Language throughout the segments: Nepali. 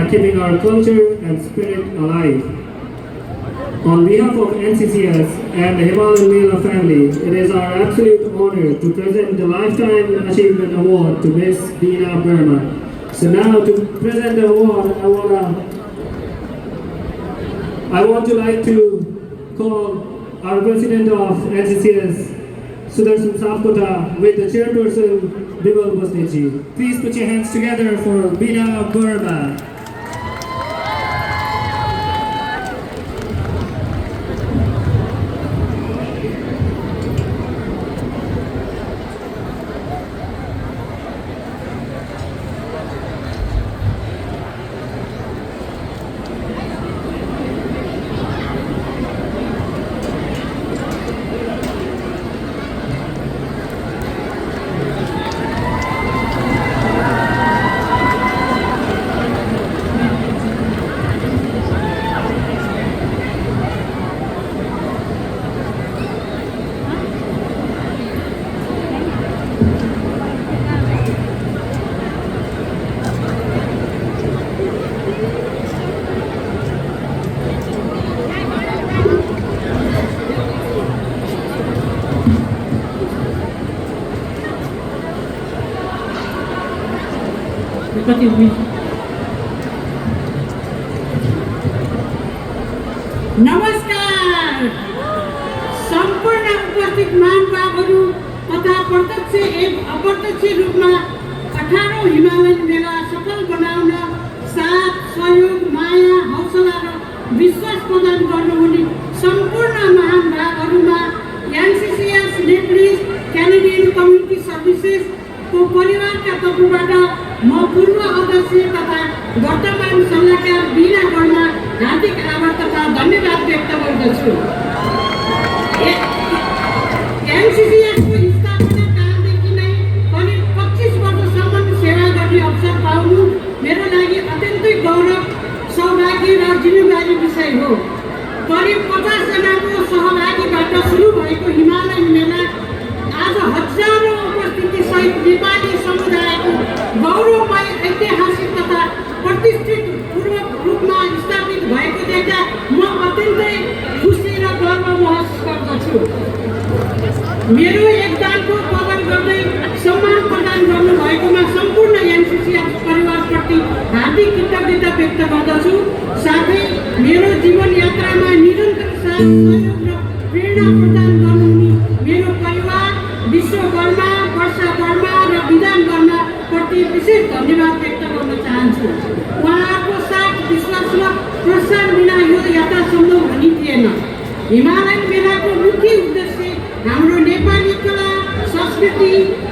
keeping our culture and spirit alive. On behalf of NCCS and the Himalayan Mela family, it is our absolute honor to present the Lifetime Achievement Award to Miss Beena Burma. So now to present the award, I want to like to call our President of NCCS, Sudarshan Sapkota, with the Chairperson, Bimal Basneji. Please put your hands together for Beena Burma. नमस्कार सम्पूर्ण उपस्थित महानुभावहरू तथा प्रत्यक्ष एवं अप्रत्यक्ष रूपमा 18औं हिमालयन मेला सफल बनाउन साथ सहयोग माया हौसला र विश्वास प्रदान गर्नुहुने सम्पूर्ण महानुभावहरूमा NCCS Nepalese Canadian community services को परिवारका तर्फबाट म पूर्व अध्यक्ष तथा वर्तमान सल्लाहकार बीना वर्मा हार्दिक आभार तथा धन्यवाद व्यक्त गर्दछु। एनसीसीएसको स्थापना कालदेखि नै करिब 25 वर्षसम्म सेवा गर्ने अवसर पाउनु मेरो लागि अत्यन्तै गौरव, सौभाग्य र जिम्मेवारी विषय हो। करिब 50 जनाको सहभागीबाट सुरु भएको हिमालयन मेला आज हजारौं उपस्थिति सहित नेपाली समुदायको गौरवमय ऐतिहासिक तथा प्रतिष्ठित रूपमा स्थापित भएको देख्दा म अत्यन्तै खुसी र गर्व महसुस गर्दछु। मेरो योगदानको कदर गर्दै सम्मान प्रदान गर्नुभएकोमा सम्पूर्ण एनसीसीएस परिवारप्रति हार्दिक कृतज्ञता व्यक्त गर्दछु। साथै मेरो जीवन यात्रामा निरन्तर साथ सहयोग र प्रेरणा प्रदान गर्नुहुने मेरो परिवार विश्वकर्मा, वर्षा वर्मा र विधान वर्मा प्रति विशेष धन्यवाद व्यक्त गर्न चाहन्छु। उहाँहरूको साथ विश्वास र प्रोत्साहन बिना यो यात्रा सम्भव हुने थिएन। हिमालयन मेलाको मुख्य उद्देश्य हाम्रो नेपाली कला, संस्कृति,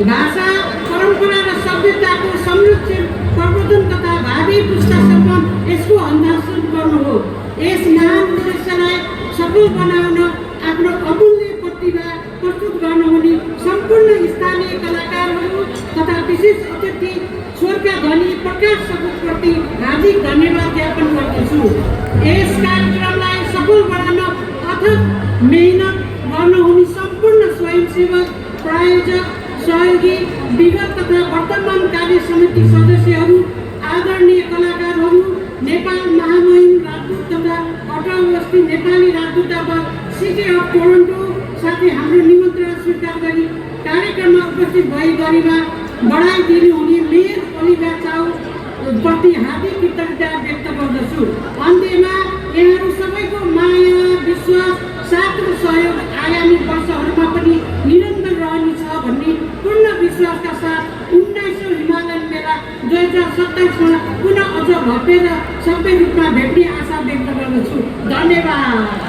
भाषा, परम्परा र सभ्यताको संरक्षण, प्रवर्धन तथा भावी पुस्तासम्म यसको हस्तान्तरण गर्नु हो। यस महान उद्देश्यलाई सफल बनाउन आफ्नो अमूल्य प्रतिभा प्रस्तुत गर्नुहुने सम्पूर्ण स्थानीय कलाकारहरू तथा विशेष अतिथि स्वर्गीय धनी प्रकाश सपुतप्रति हार्दिक धन्यवाद ज्ञापन गर्दछु। यस कार्यक्रमलाई सफल बनाउन अथक मेहनत गर्नुहुने सम्पूर्ण स्वयंसेवक, प्रायोजक, सहयोगी, विगत तथा वर्तमान कार्य समिति सदस्यहरू, आदरणीय कलाकारहरू, नेपाल महामहिम राजदूत तथा अटावा नेपाली राजदूतावास सिटी अफ टोरन्टो साथै हाम्रो निमन्त्रणा स्वीकार गरी कार्यक्रममा उपस्थित भई गरिमा बढाइ दिनुहुने मेयर ओलिभा चाउ प्रति हार्दिक कृतज्ञता व्यक्त गर्दछु। अन्त्यमा यहाँहरू सबैको माया, विश्वास, साथ र सहयोग आगामी वर्षहरूमा पनि निरन्तर रहनेछ भन्ने पूर्ण विश्वासका साथ 19औं हिमालयन मेला 2027मा पुनः अझ भव्य र सभ्य रूपमा भेट्ने आशा व्यक्त गर्दछु। धन्यवाद।